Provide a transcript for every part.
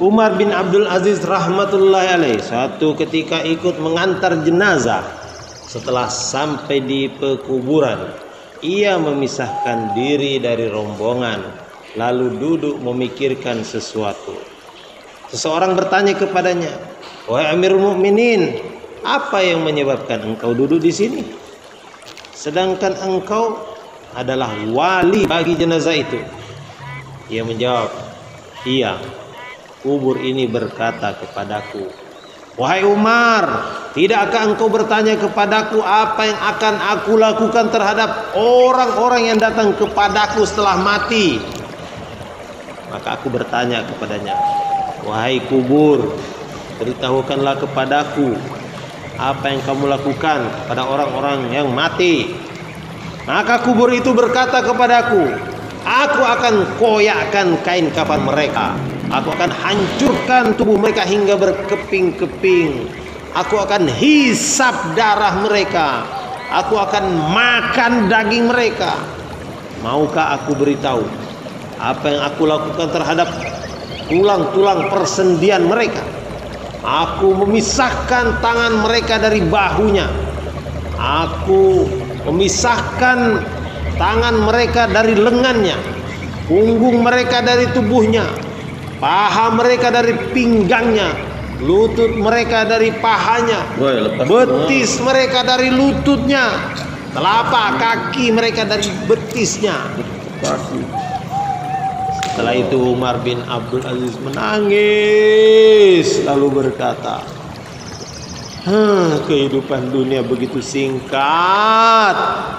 Umar bin Abdul Aziz rahmatullahi alaih suatu ketika ikut mengantar jenazah. Setelah sampai di pekuburan, ia memisahkan diri dari rombongan, lalu duduk memikirkan sesuatu. Seseorang bertanya kepadanya, "Wahai Amirul Mukminin, apa yang menyebabkan engkau duduk di sini? Sedangkan engkau adalah wali bagi jenazah itu." Ia menjawab, "Iya, kubur ini berkata kepadaku, 'Wahai Umar, tidakkah engkau bertanya kepadaku apa yang akan aku lakukan terhadap orang-orang yang datang kepadaku setelah mati?' Maka aku bertanya kepadanya, 'Wahai kubur, beritahukanlah kepadaku apa yang kamu lakukan pada orang-orang yang mati.' Maka kubur itu berkata kepadaku, 'Aku akan koyakkan kain kafan mereka. Aku akan hancurkan tubuh mereka hingga berkeping-keping. Aku akan hisap darah mereka. Aku akan makan daging mereka. Maukah aku beritahu apa yang aku lakukan terhadap tulang-tulang persendian mereka? Aku memisahkan tangan mereka dari bahunya. Aku memisahkan tangan mereka dari lengannya, punggung mereka dari tubuhnya, paha mereka dari pinggangnya, lutut mereka dari pahanya, betis mereka dari lututnya, telapak kaki mereka dari betisnya." Setelah itu Umar bin Abdul Aziz menangis lalu berkata, "Kehidupan dunia begitu singkat,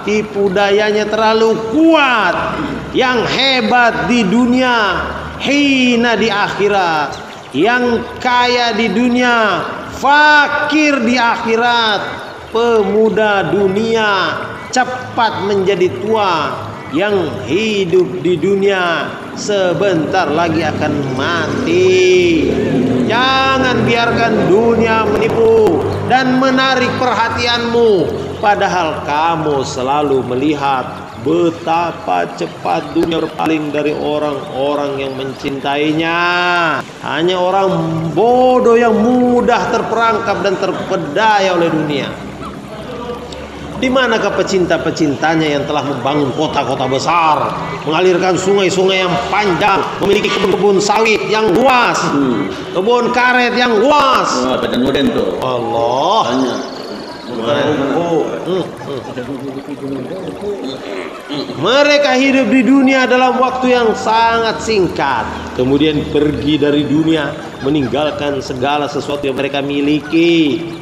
tipu dayanya terlalu kuat. Yang hebat di dunia, hina di akhirat. Yang kaya di dunia, fakir di akhirat. Pemuda dunia cepat menjadi tua. Yang hidup di dunia sebentar lagi akan mati. Jangan biarkan dunia menipu dan menarik perhatianmu, padahal kamu selalu melihat betapa cepat dunia berpaling dari orang-orang yang mencintainya. Hanya orang bodoh yang mudah terperangkap dan terpedaya oleh dunia. Di manakah pecinta-pecintanya yang telah membangun kota-kota besar, mengalirkan sungai-sungai yang panjang, memiliki kebun sawit yang luas, kebun karet yang luas? Allah. Mereka hidup di dunia dalam waktu yang sangat singkat, kemudian pergi dari dunia meninggalkan segala sesuatu yang mereka miliki.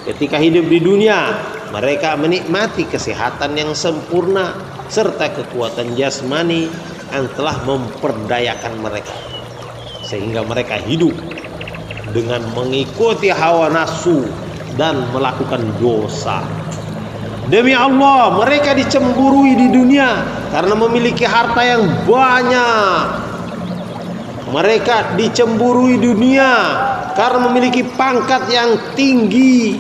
Ketika hidup di dunia, mereka menikmati kesehatan yang sempurna serta kekuatan jasmani yang telah memperdayakan mereka, sehingga mereka hidup dengan mengikuti hawa nafsu dan melakukan dosa. Demi Allah, mereka dicemburui di dunia karena memiliki harta yang banyak. Mereka dicemburui dunia karena memiliki pangkat yang tinggi.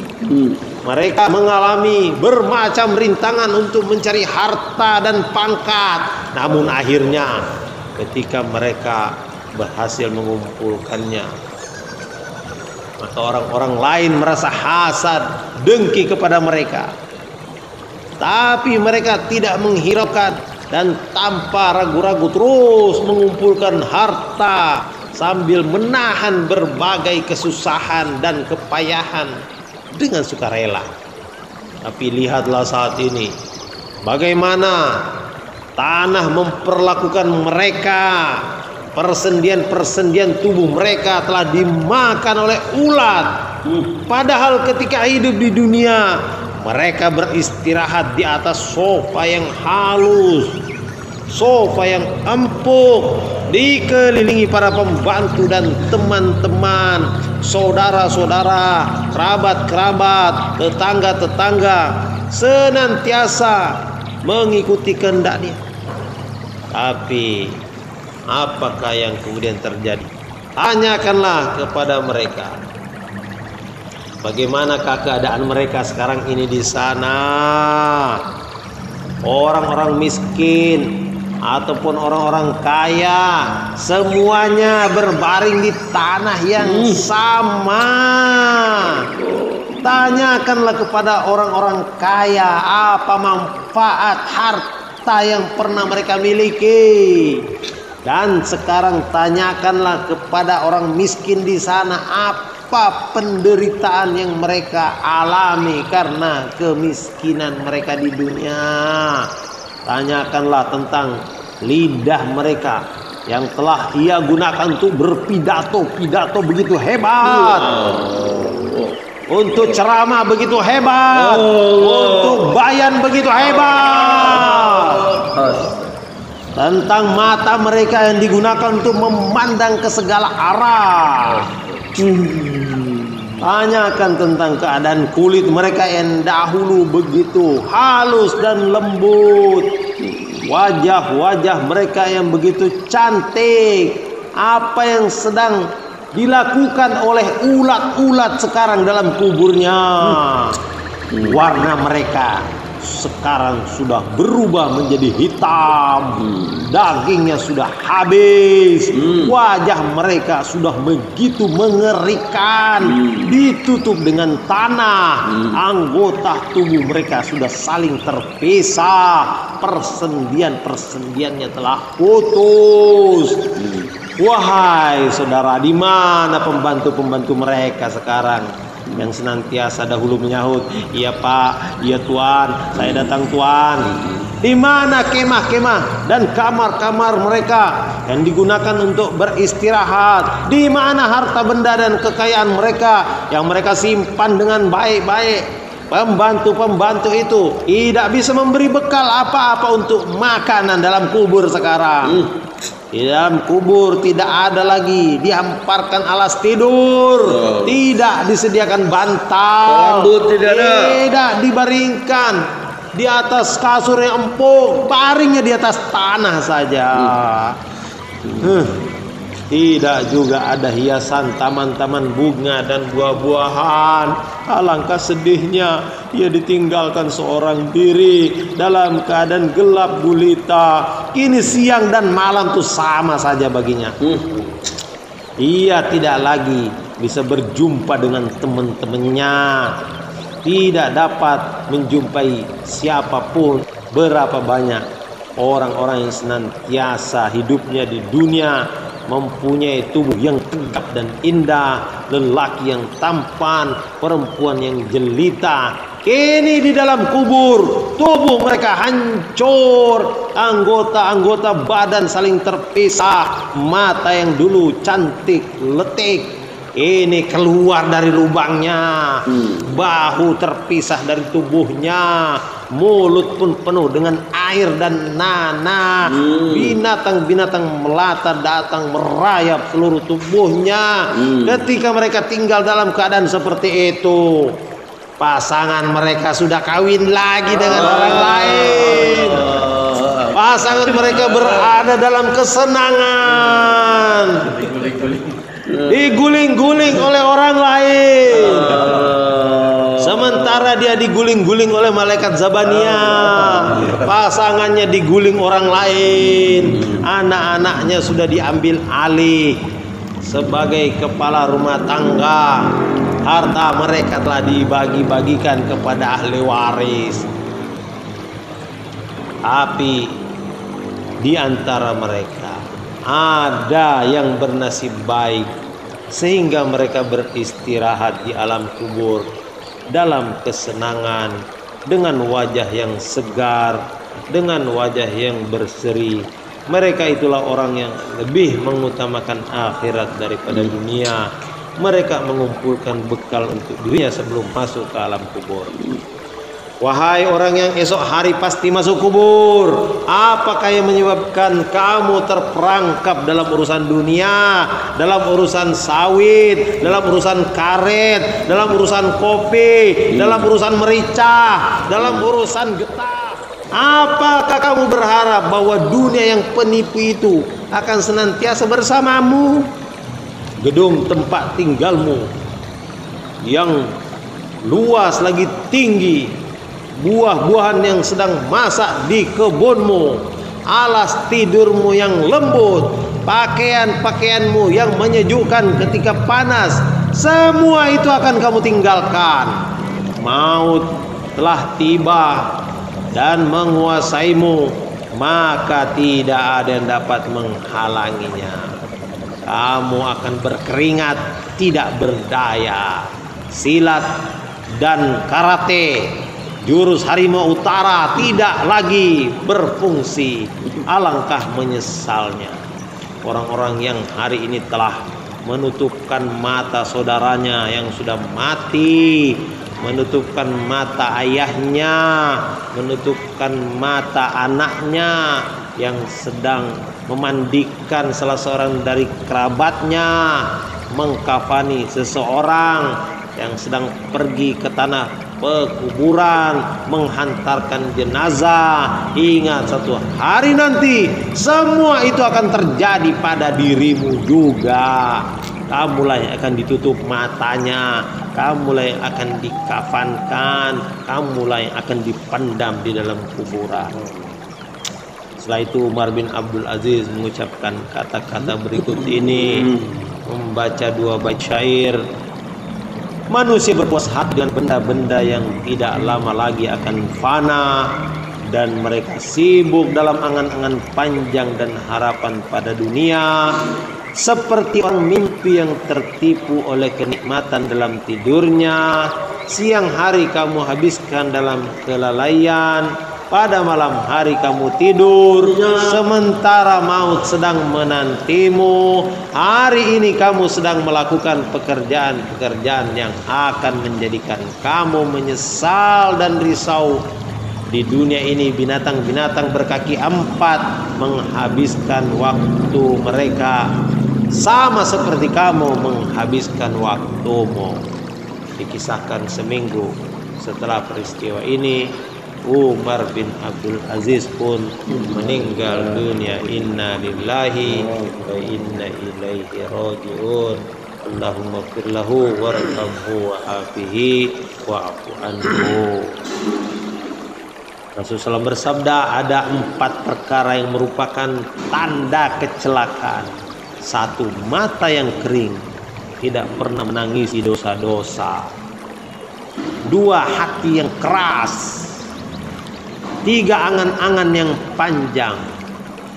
Mereka mengalami bermacam rintangan untuk mencari harta dan pangkat. Namun akhirnya ketika mereka berhasil mengumpulkannya, maka orang-orang lain merasa hasad, dengki kepada mereka. Tapi mereka tidak menghiraukan dan tanpa ragu-ragu terus mengumpulkan harta sambil menahan berbagai kesusahan dan kepayahan dengan sukarela. Tapi lihatlah saat ini bagaimana tanah memperlakukan mereka. Persendian-persendian tubuh mereka telah dimakan oleh ulat. Padahal ketika hidup di dunia, mereka beristirahat di atas sofa yang halus, sofa yang empuk, dikelilingi para pembantu dan teman-teman, saudara-saudara, kerabat-kerabat, tetangga-tetangga, senantiasa mengikuti kehendaknya. Tapi apakah yang kemudian terjadi? Tanyakanlah kepada mereka, bagaimanakah keadaan mereka sekarang ini di sana? Orang-orang miskin ataupun orang-orang kaya, semuanya berbaring di tanah yang sama. Tanyakanlah kepada orang-orang kaya apa manfaat harta yang pernah mereka miliki. Dan sekarang tanyakanlah kepada orang miskin di sana apa penderitaan yang mereka alami karena kemiskinan mereka di dunia. Tanyakanlah tentang lidah mereka yang telah ia gunakan untuk berpidato begitu hebat, untuk ceramah begitu hebat, untuk bayan begitu hebat. Tentang mata mereka yang digunakan untuk memandang ke segala arah. Tanyakan tentang keadaan kulit mereka yang dahulu begitu halus dan lembut. Wajah-wajah mereka yang begitu cantik. Apa yang sedang dilakukan oleh ulat-ulat sekarang dalam kuburnya. Warna mereka sekarang sudah berubah menjadi hitam. Dagingnya sudah habis. Wajah mereka sudah begitu mengerikan, ditutup dengan tanah. Anggota tubuh mereka sudah saling terpisah. Persendian-persendiannya telah putus. Wahai saudara, di mana pembantu-pembantu mereka sekarang yang senantiasa dahulu menyahut, "Iya Pak, iya Tuan, saya datang Tuan." Di mana kemah-kemah dan kamar-kamar mereka yang digunakan untuk beristirahat? Di mana harta benda dan kekayaan mereka yang mereka simpan dengan baik-baik? Pembantu-pembantu itu tidak bisa memberi bekal apa-apa untuk makanan dalam kubur sekarang. Di dalam kubur tidak ada lagi dihamparkan alas tidur, tidak disediakan bantal, tidak dibaringkan di atas kasur yang empuk, baringnya di atas tanah saja. Tidak juga ada hiasan taman-taman bunga dan buah-buahan. Alangkah sedihnya ia ditinggalkan seorang diri dalam keadaan gelap gulita. Kini siang dan malam itu sama saja baginya. Ia tidak lagi bisa berjumpa dengan teman-temannya, tidak dapat menjumpai siapapun. Berapa banyak orang-orang yang senantiasa hidupnya di dunia mempunyai tubuh yang tegap dan indah, lelaki yang tampan, perempuan yang jelita. Kini di dalam kubur tubuh mereka hancur, anggota-anggota badan saling terpisah. Mata yang dulu cantik letik ini keluar dari lubangnya, bahu terpisah dari tubuhnya, mulut pun penuh dengan air dan nanah. Binatang-binatang melata datang merayap seluruh tubuhnya. Ketika mereka tinggal dalam keadaan seperti itu, pasangan mereka sudah kawin lagi dengan orang lain. Pasangan mereka berada dalam kesenangan, diguling-guling oleh orang lain, sementara dia diguling-guling oleh malaikat Zabania. Pasangannya diguling orang lain, anak-anaknya sudah diambil alih sebagai kepala rumah tangga. Harta mereka telah dibagi-bagikan kepada ahli waris. Tapi di antara mereka ada yang bernasib baik sehingga mereka beristirahat di alam kubur dalam kesenangan, dengan wajah yang segar, dengan wajah yang berseri. Mereka itulah orang yang lebih mengutamakan akhirat daripada dunia. Mereka mengumpulkan bekal untuk dirinya sebelum masuk ke alam kubur. Wahai orang yang esok hari pasti masuk kubur, apakah yang menyebabkan kamu terperangkap dalam urusan dunia, dalam urusan sawit, dalam urusan karet, dalam urusan kopi, dalam urusan merica, dalam urusan getah? Apakah kamu berharap bahwa dunia yang penipu itu akan senantiasa bersamamu? Gedung tempat tinggalmu yang luas lagi tinggi, buah-buahan yang sedang masak di kebunmu, alas tidurmu yang lembut, pakaian-pakaianmu yang menyejukkan ketika panas, semua itu akan kamu tinggalkan. Maut telah tiba dan menguasaimu, maka tidak ada yang dapat menghalanginya. Kamu akan berkeringat, tidak berdaya. Silat dan karate, jurus harimau utara tidak lagi berfungsi. Alangkah menyesalnya orang-orang yang hari ini telah menutupkan mata saudaranya yang sudah mati, menutupkan mata ayahnya, menutupkan mata anaknya yang sedang memandikan salah seorang dari kerabatnya, mengkafani seseorang yang sedang pergi ke tanah pekuburan, menghantarkan jenazah. Ingat, satu hari nanti semua itu akan terjadi pada dirimu juga. Kamulah yang akan ditutup matanya, kamulah yang akan dikafankan, kamulah yang akan dipendam di dalam kuburan. Setelah itu Umar bin Abdul Aziz mengucapkan kata-kata berikut ini, membaca dua bait syair. Manusia berpuas hati dengan benda-benda yang tidak lama lagi akan fana, dan mereka sibuk dalam angan-angan panjang dan harapan pada dunia, seperti orang mimpi yang tertipu oleh kenikmatan dalam tidurnya. Siang hari kamu habiskan dalam kelalaian, pada malam hari kamu tidur, sementara maut sedang menantimu. Hari ini kamu sedang melakukan pekerjaan-pekerjaan yang akan menjadikan kamu menyesal dan risau. Di dunia ini binatang-binatang berkaki empat menghabiskan waktu mereka sama seperti kamu menghabiskan waktumu. Dikisahkan seminggu setelah peristiwa ini, Umar bin Abdul Aziz pun meninggal dunia. Inna lillahi wa inna ilaihi raji'un. Allahumma firlahu warhamhu wa'afihi wa'afu anhu. Rasulullah SAW bersabda, ada 4 perkara yang merupakan tanda kecelakaan. 1, mata yang kering, tidak pernah menangisi dosa-dosa. 2, hati yang keras. 3, angan-angan yang panjang.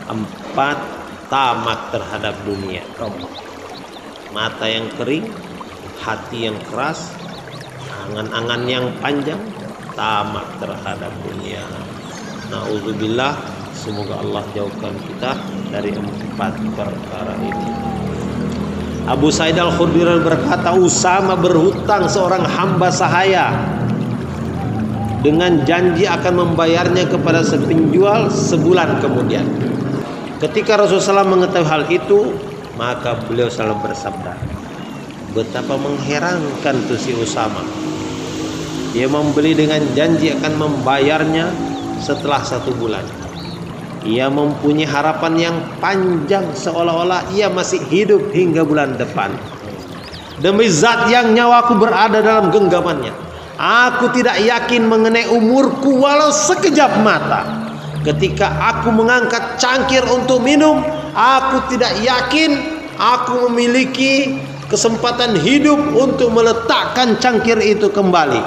4, tamak terhadap dunia. Mata yang kering, hati yang keras, angan-angan yang panjang, tamak terhadap dunia. Nauzubillah, semoga Allah jauhkan kita dari 4 perkara ini. Abu Sa'id Al-Khudri berkata, Usama berhutang seorang hamba sahaya dengan janji akan membayarnya kepada penjual sebulan kemudian. Ketika Rasulullah SAW mengetahui hal itu, maka beliau selalu bersabda, betapa mengherankan tuh si Usama. Dia membeli dengan janji akan membayarnya setelah 1 bulan. Ia mempunyai harapan yang panjang, seolah-olah ia masih hidup hingga bulan depan. Demi zat yang nyawaku berada dalam genggamannya, aku tidak yakin mengenai umurku walau sekejap mata. Ketika aku mengangkat cangkir untuk minum, aku tidak yakin aku memiliki kesempatan hidup untuk meletakkan cangkir itu kembali.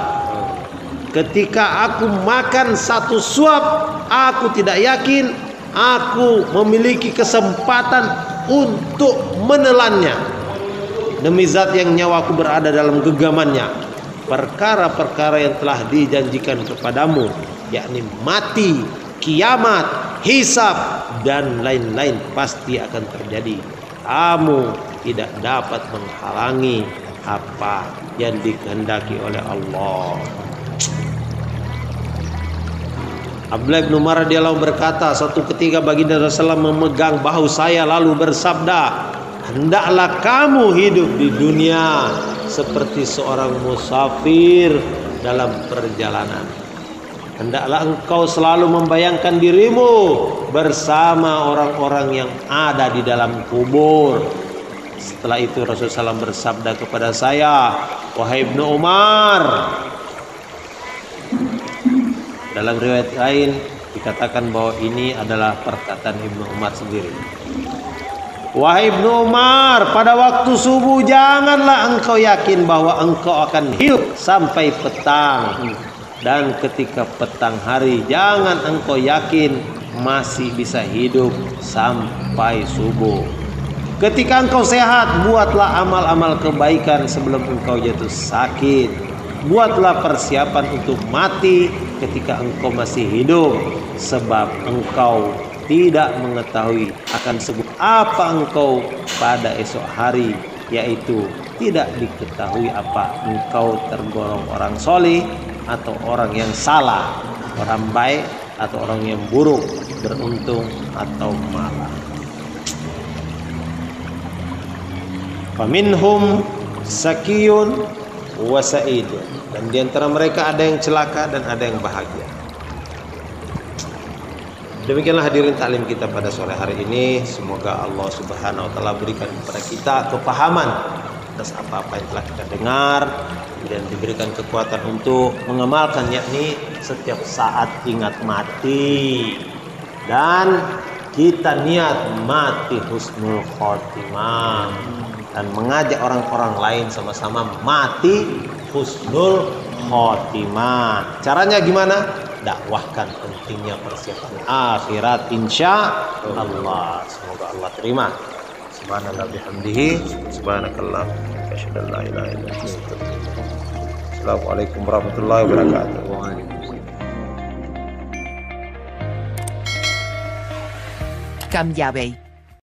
Ketika aku makan 1 suap, aku tidak yakin aku memiliki kesempatan untuk menelannya. Demi zat yang nyawaku berada dalam genggamannya, perkara-perkara yang telah dijanjikan kepadamu, yakni mati, kiamat, hisab, dan lain-lain pasti akan terjadi. Kamu tidak dapat menghalangi apa yang dikehendaki oleh Allah. Abdullah bin Umar radhiyallahu berkata, suatu ketika baginda Rasulullah memegang bahu saya lalu bersabda, hendaklah kamu hidup di dunia seperti seorang musafir dalam perjalanan. Hendaklah engkau selalu membayangkan dirimu bersama orang-orang yang ada di dalam kubur. Setelah itu Rasulullah SAW bersabda kepada saya, wahai Ibnu Umar, dalam riwayat lain, Dikatakan bahwa ini adalah perkataan Ibnu Umar sendiri. Wahai Ibnu Umar, pada waktu subuh janganlah engkau yakin bahwa engkau akan hidup sampai petang. Dan ketika petang hari jangan engkau yakin masih bisa hidup sampai subuh. Ketika engkau sehat, buatlah amal-amal kebaikan sebelum engkau jatuh sakit. Buatlah persiapan untuk mati ketika engkau masih hidup, sebab engkau tidak mengetahui akan sebut apa engkau pada esok hari, yaitu tidak diketahui apa engkau tergolong orang soleh atau orang yang salah, orang baik atau orang yang buruk, beruntung atau malah. Faminhum sakiyun wa sa'id, dan di antara mereka ada yang celaka dan ada yang bahagia. Demikianlah hadirin taklim kita pada sore hari ini. Semoga Allah Subhanahu wa taala berikan kepada kita kepahaman atas apa-apa yang telah kita dengar dan diberikan kekuatan untuk mengamalkan, yakni setiap saat ingat mati dan kita niat mati husnul khotimah dan mengajak orang-orang lain sama-sama mati husnul khotimah. Caranya gimana? Dakwahkan pentingnya persiapan akhirat insya Allah. Semoga Allah terima. Subhanallah bihamdihi, subhanakallah, asyhadu an la ilaha illa anta. Assalamualaikum warahmatullahi wabarakatuh. Cambiabei.